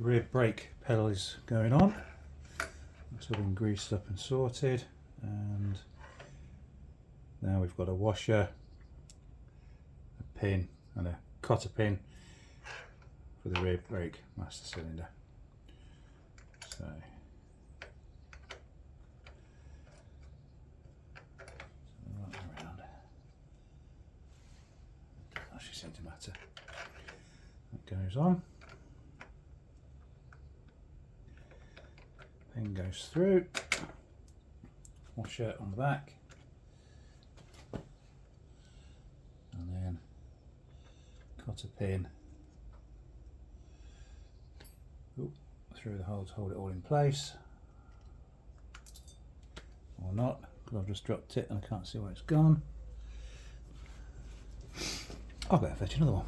rear brake pedal is going on. It's all been greased up and sorted, and now we've got a washer, a pin and a cotter pin for the rear brake master cylinder. So right around, doesn't actually seem to matter. That goes on. Pin goes through, washer on the back, and then cotter pin through the hole to hold it all in place, or not, because I've just dropped it and I can't see where it's gone. I'll go and fetch another one.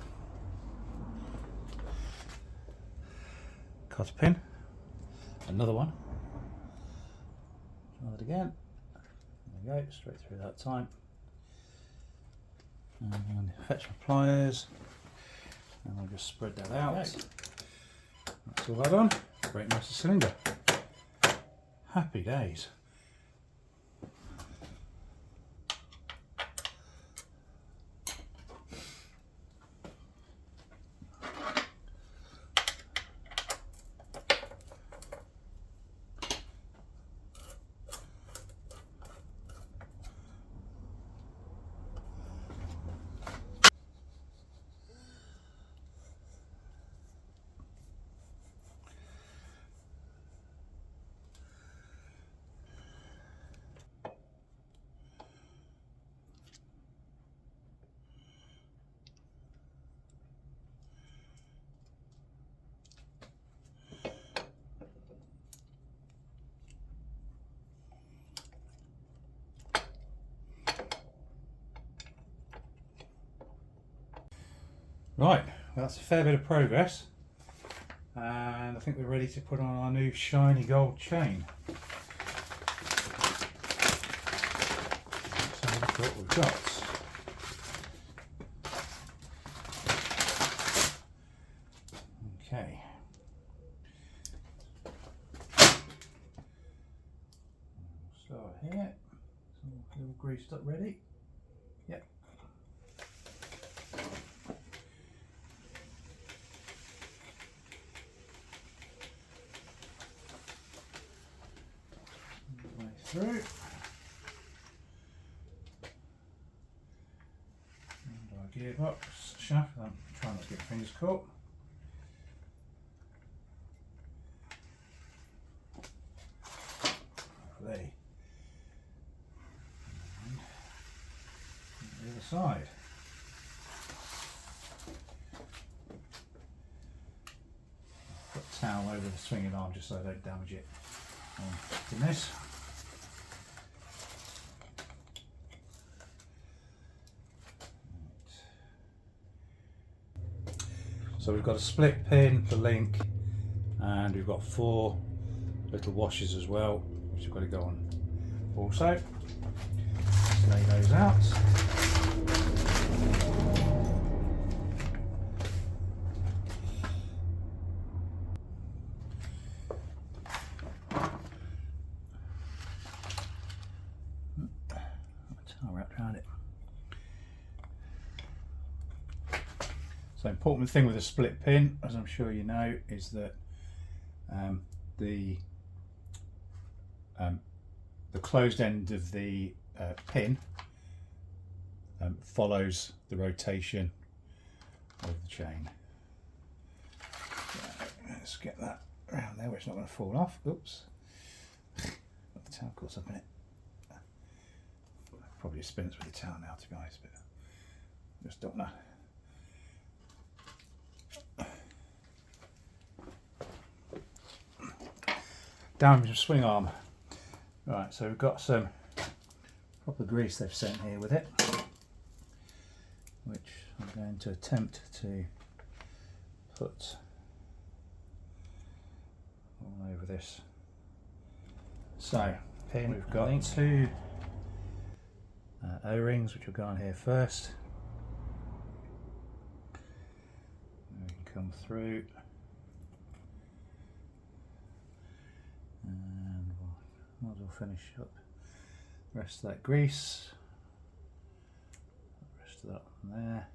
Cotter pin, another one. Try that again. There we go, straight through that time. And fetch my pliers, and I'll just spread that out. Okay. That's all that on. Brake master cylinder. Happy days. Right, well, that's a fair bit of progress, and I think we're ready to put on our new shiny gold chain. Let's have a look at what we've got. Okay. We'll start here. So all greased up, ready. Yep. Through, and our gearbox shaft. I'm trying not to get fingers caught. Hopefully. And the other side. Put a towel over the swinging arm just so I don't damage it in this. So we've got a split pin, the link, and we've got 4 little washers as well, which have got to go on also. Let's lay those out. Towel wrapped around it. So, important thing with a split pin, as I'm sure you know, is that the closed end of the pin follows the rotation of the chain. So let's get that around there where it's not going to fall off. Oops, got the towel caught up in it. Probably a spins with the towel now, to be honest, but just don't know. Down with the swing arm. Right, so we've got some proper grease they've sent here with it, which I'm going to attempt to put all over this. So, pin, we've got 2 O-rings which will go on here first. And we can come through. we'll finish up the rest of that grease. The rest of that on there.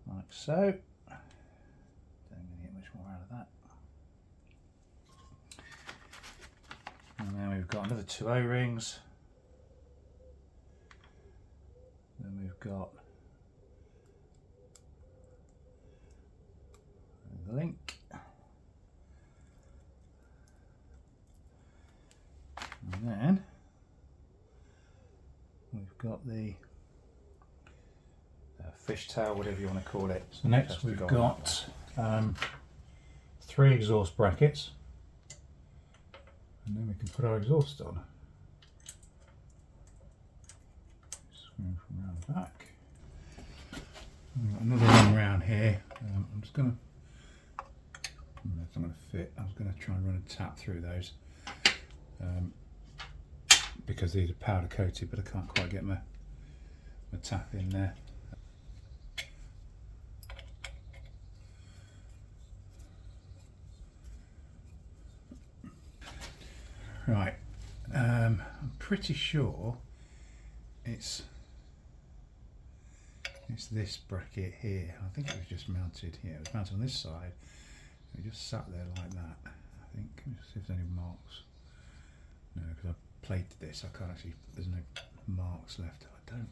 Like so. Don't really get much more out of that. And then we've got another 2 O-rings. Then we've got the link. And then we've got the fishtail, whatever you want to call it. So next we've got 3 exhaust brackets, and then we can put our exhaust on. Swing from around the back. We've got another one around here. I'm just going to, it's not going to fit. I was going to try and run a tap through those because these are powder coated, but I can't quite get my tap in there. Right, I'm pretty sure it's this bracket here. I think it was just mounted here. It was mounted on this side. It just sat there like that. I think. Let me just see if there's any marks. No, because I plated this. I can't actually. There's no marks left. I don't.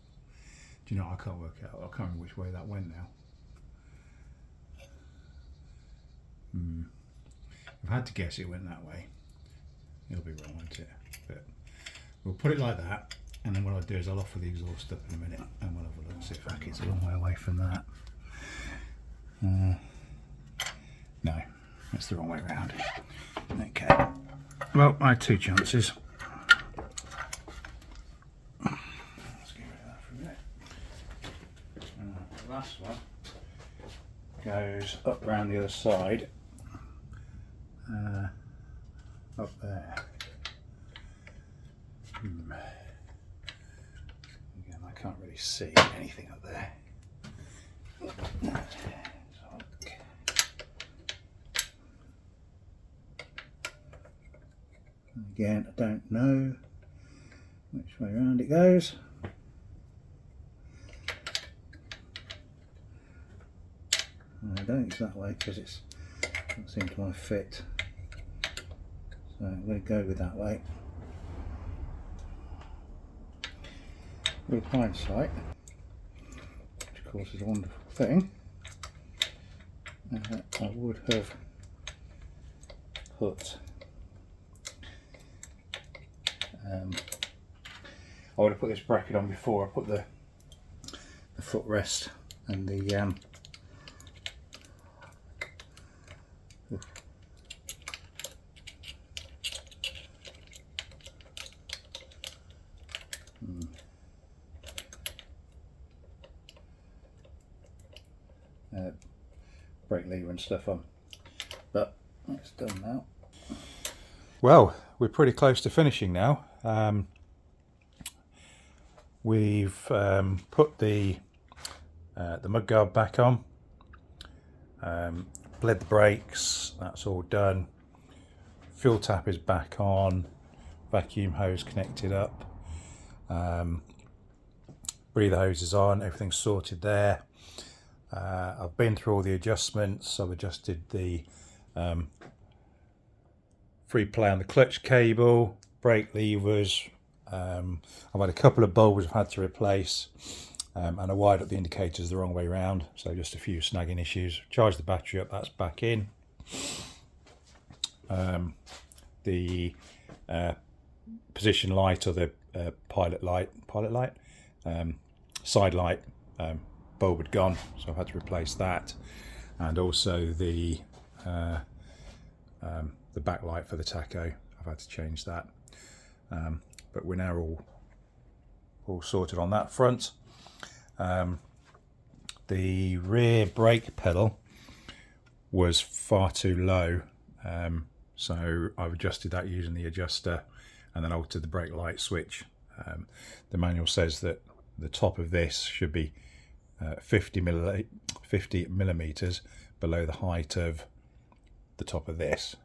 Do you know? I can't work out. I can't remember which way that went now. I've had to guess it went that way. It'll be wrong, won't it? But we'll put it like that, and then what I'll do is I'll offer the exhaust up in a minute, and we'll have a look and see if it's a long way away from that. No, that's the wrong way around. Okay. Well, I had 2 chances. Let's get rid of that for a minute. The last one goes up round the other side. Up there. Again, I can't really see anything up there. Again, I don't know which way around it goes. I don't think it's that way because it doesn't seem to want to fit. So I'm going to go with that way. With hindsight, which of course is a wonderful thing, I would have put this bracket on before I put the footrest and the brake lever and stuff on, but it's done now. Well, we're pretty close to finishing now. We've put the mudguard back on, bled the brakes, that's all done. Fuel tap is back on, vacuum hose connected up, breather hose is on, everything's sorted there. I've been through all the adjustments. I've adjusted the free play on the clutch cable, brake levers. I've had a couple of bulbs I've had to replace, and I wired up the indicators the wrong way round, so just a few snagging issues. Charged the battery up, that's back in. The position light, or the pilot light, side light, bulb had gone, so I've had to replace that, and also the backlight for the tacho. I've had to change that, but we're now all sorted on that front. The rear brake pedal was far too low, so I've adjusted that using the adjuster, and then altered the brake light switch. The manual says that the top of this should be 50 millimeters below the height of the top of this.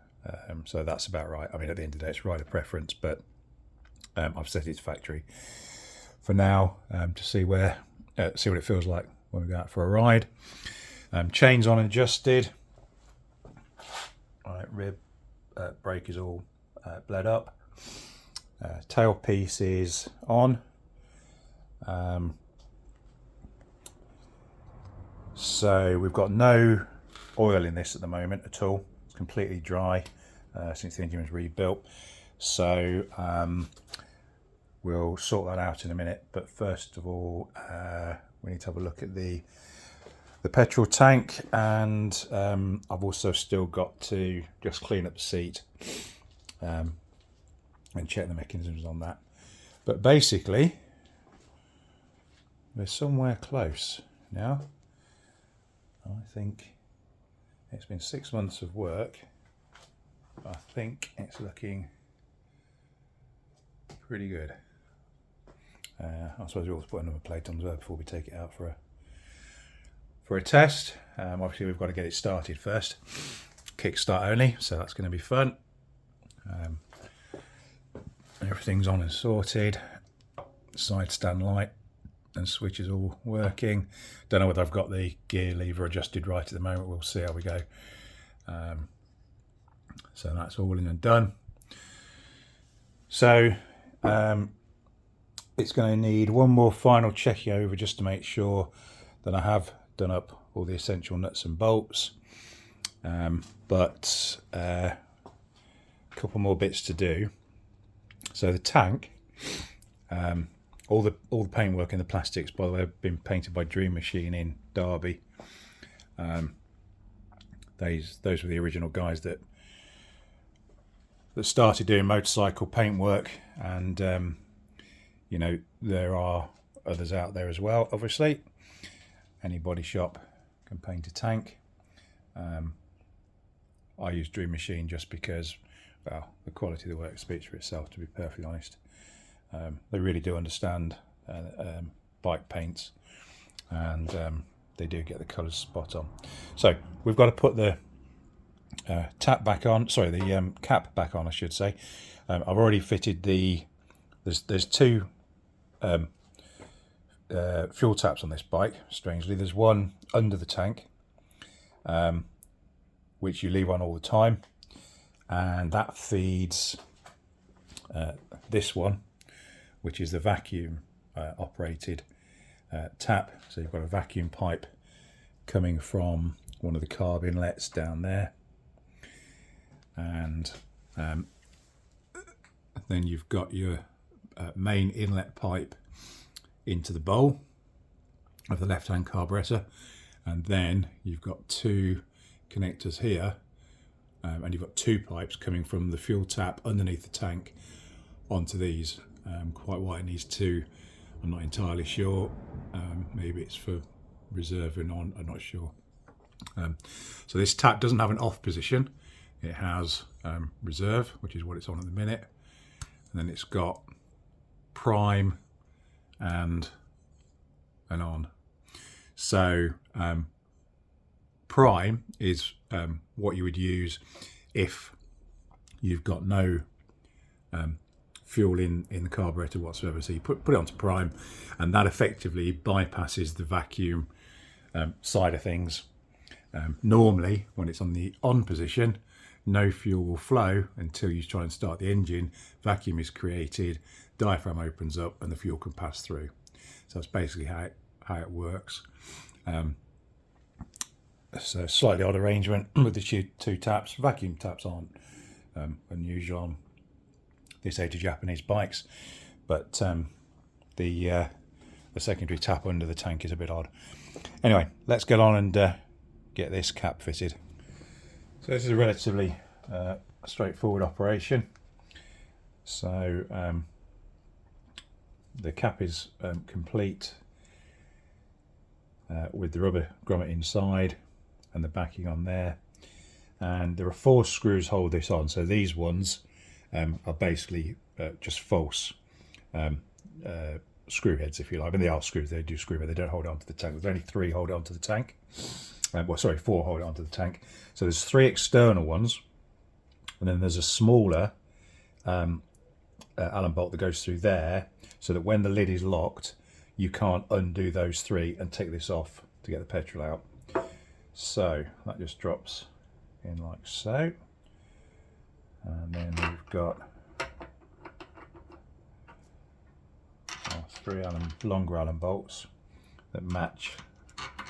So that's about right. I mean, at the end of the day, it's rider preference, but I've set it to factory for now to see what it feels like when we go out for a ride. Chains on and adjusted. Right, rib brake is all bled up. Tailpiece is on. So we've got no oil in this at the moment at all. It's completely dry since the engine was rebuilt. So we'll sort that out in a minute. But first of all, we need to have a look at the petrol tank, and I've also still got to just clean up the seat and check the mechanisms on that. But basically, we're somewhere close now. I think it's been 6 months of work. I think it's looking pretty good. I suppose we ought to put another plate on as well before we take it out for a test. Obviously we've got to get it started first. Kickstart only, so that's going to be fun. Everything's on and sorted. Side stand light and switch is all working. Don't know whether I've got the gear lever adjusted right at the moment. We'll see how we go. So that's all in and done. So it's going to need one more final checking over just to make sure that I have done up all the essential nuts and bolts. But a couple more bits to do. So the tank, all the paintwork and the plastics, by the way, have been painted by Dream Machine in Derby. Those were the original guys that started doing motorcycle paintwork, and you know, there are others out there as well. Obviously, any body shop can paint a tank. I use Dream Machine just because, well, the quality of the work speaks for itself, to be perfectly honest. They really do understand bike paints, and they do get the colours spot on. So we've got to put the cap back on, I should say. I've already fitted there's two fuel taps on this bike, strangely. There's one under the tank, which you leave on all the time, and that feeds this one, which is the vacuum operated tap. So you've got a vacuum pipe coming from one of the carb inlets down there, and then you've got your main inlet pipe into the bowl of the left-hand carburetor, and then you've got two connectors here, and you've got two pipes coming from the fuel tap underneath the tank onto these. Quite why it needs two, I'm not entirely sure. Maybe it's for reserve and on, I'm not sure. So this tap doesn't have an off position. It has reserve, which is what it's on at the minute, and then it's got prime and an on. So prime is what you would use if you've got no fuel in the carburetor whatsoever. So you put it onto prime, and that effectively bypasses the vacuum side of things. Normally, when it's on the on position, no fuel will flow until you try and start the engine. Vacuum is created, diaphragm opens up, and the fuel can pass through. So that's basically how it works. So slightly odd arrangement with the two taps. Vacuum taps aren't unusual on this age of Japanese bikes, but the secondary tap under the tank is a bit odd. Anyway, let's get on and get this cap fitted. So this is a relatively straightforward operation. So the cap is complete with the rubber grommet inside and the backing on there, and there are 4 screws hold this on. So these ones are basically just false screw heads, if you like. I mean, they are screws, they do screw, but they don't hold on to the tank. There's only 3 hold on to the tank. well, sorry, 4 hold it onto the tank. So there's 3 external ones, and then there's a smaller Allen bolt that goes through there, so that when the lid is locked, you can't undo those 3 and take this off to get the petrol out. So that just drops in like so, and then we've got our 3 longer Allen bolts that match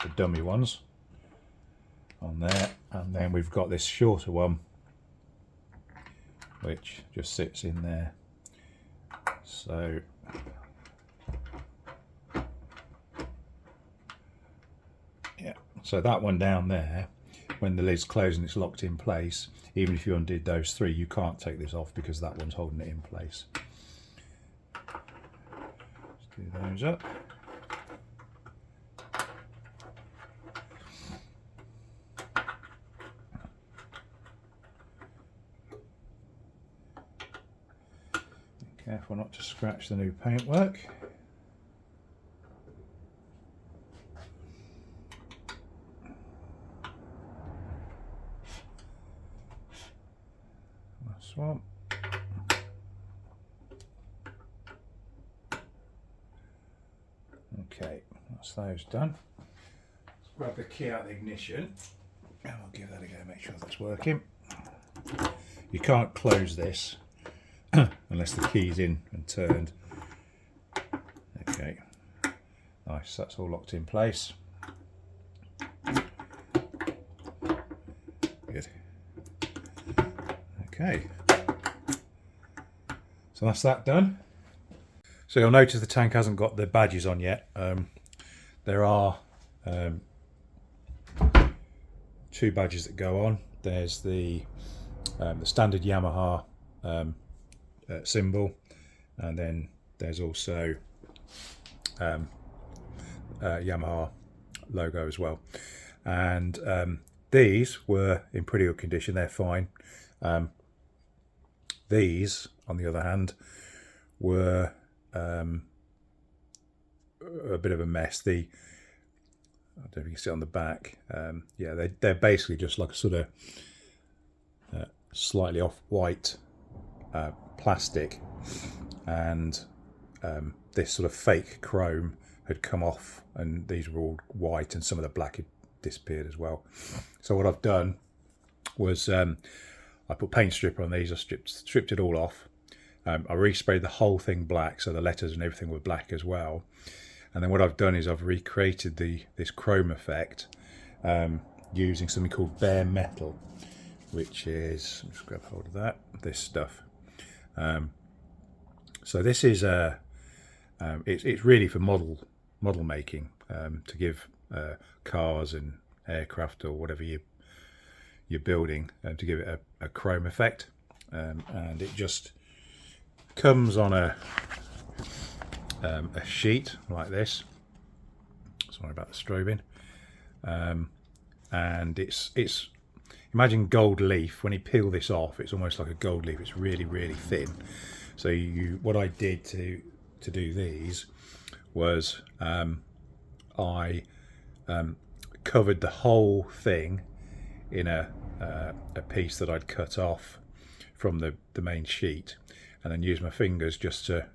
the dummy ones on there, and then we've got this shorter one which just sits in there. So yeah, so that one down there, when the lid's closed and it's locked in place, even if you undid those 3, you can't take this off because that one's holding it in place. Let's do those up. Careful not to scratch the new paintwork. Last one. Okay, that's those done. Let's grab the key out of the ignition and I'll give that a go, make sure that's working. You can't close this unless the key's in and turned. Okay, nice, that's all locked in place. Good. Okay, so that's that done. So you'll notice the tank hasn't got the badges on yet. There are 2 badges that go on. There's the standard Yamaha symbol, and then there's also Yamaha logo as well. And these were in pretty good condition, they're fine. These, on the other hand, were a bit of a mess. I don't know if you can see on the back. Yeah, they're basically just like a sort of slightly off-white plastic, and this sort of fake chrome had come off, and these were all white, and some of the black had disappeared as well. So what I've done was I put paint stripper on these. I stripped it all off. I resprayed the whole thing black, so the letters and everything were black as well. And then what I've done is I've recreated this chrome effect using something called bare metal, which is, let me just grab hold of that, this stuff. So this is it's really for model making, to give cars and aircraft or whatever you're building, to give it a chrome effect, and it just comes on a sheet like this. Sorry about the strobing. And it's imagine gold leaf. When you peel this off, it's almost like a gold leaf. It's really, really thin. So what I did to do these was I covered the whole thing in a piece that I'd cut off from the main sheet, and then used my fingers just to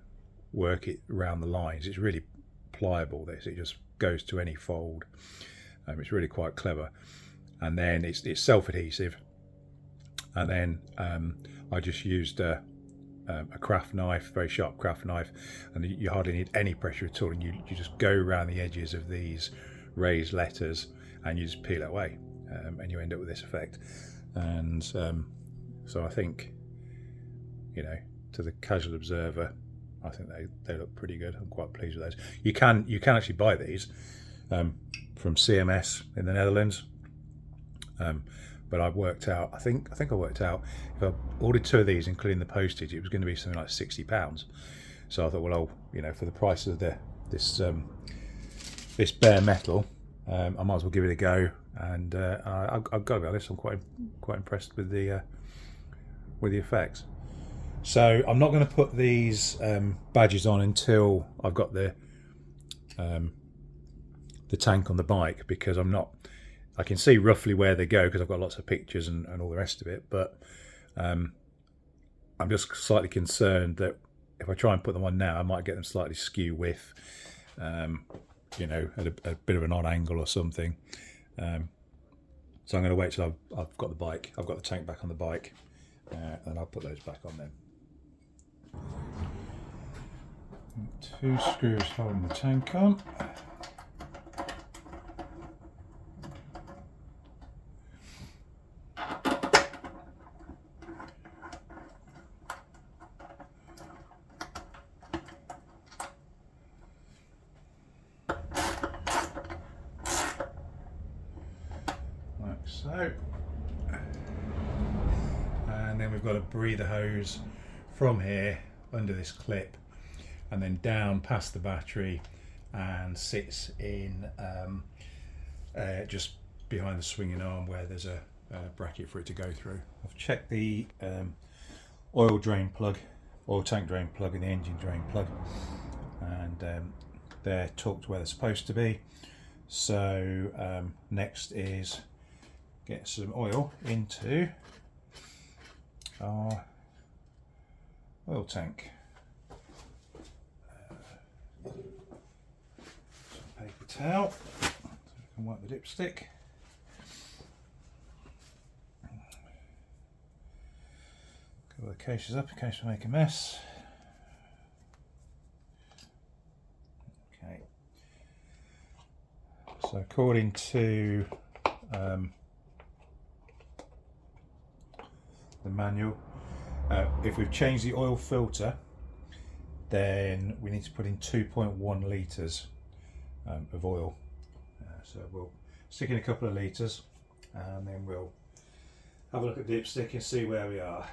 work it around the lines. It's really pliable, this. It just goes to any fold. It's really quite clever. And then it's self-adhesive, and then I just used a craft knife, very sharp craft knife, and you hardly need any pressure at all, and you just go around the edges of these raised letters and you just peel it away, and you end up with this effect. And so I think, you know, to the casual observer, I think they look pretty good. I'm quite pleased with those. You can actually buy these from CMS in the Netherlands. But I've worked out, I think I worked out, if I ordered 2 of these, including the postage, it was going to be something like £60. So I thought, well, you know, for the price of this bare metal, I might as well give it a go. And I've got to be honest, I'm quite impressed with the effects. So I'm not going to put these badges on until I've got the tank on the bike, because I'm not I can see roughly where they go because I've got lots of pictures and all the rest of it, but I'm just slightly concerned that if I try and put them on now, I might get them slightly skew with, you know, at a bit of an odd angle or something. So I'm going to wait till I've got the tank back on the bike, and I'll put those back on then. 2 screws holding the tank on. Like so. And then we've got a breather hose from here under this clip, and then down past the battery, and sits in just behind the swinging arm where there's a bracket for it to go through. I've checked the oil tank drain plug and the engine drain plug, and they're tucked where they're supposed to be. So next is get some oil into our oil tank. Some paper towel so we can wipe the dipstick. Cover the cases up in case we make a mess. Okay. So according to the manual, if we've changed the oil filter, then we need to put in 2.1 litres of oil. So we'll stick in a couple of litres, and then we'll have a look at the dipstick and see where we are.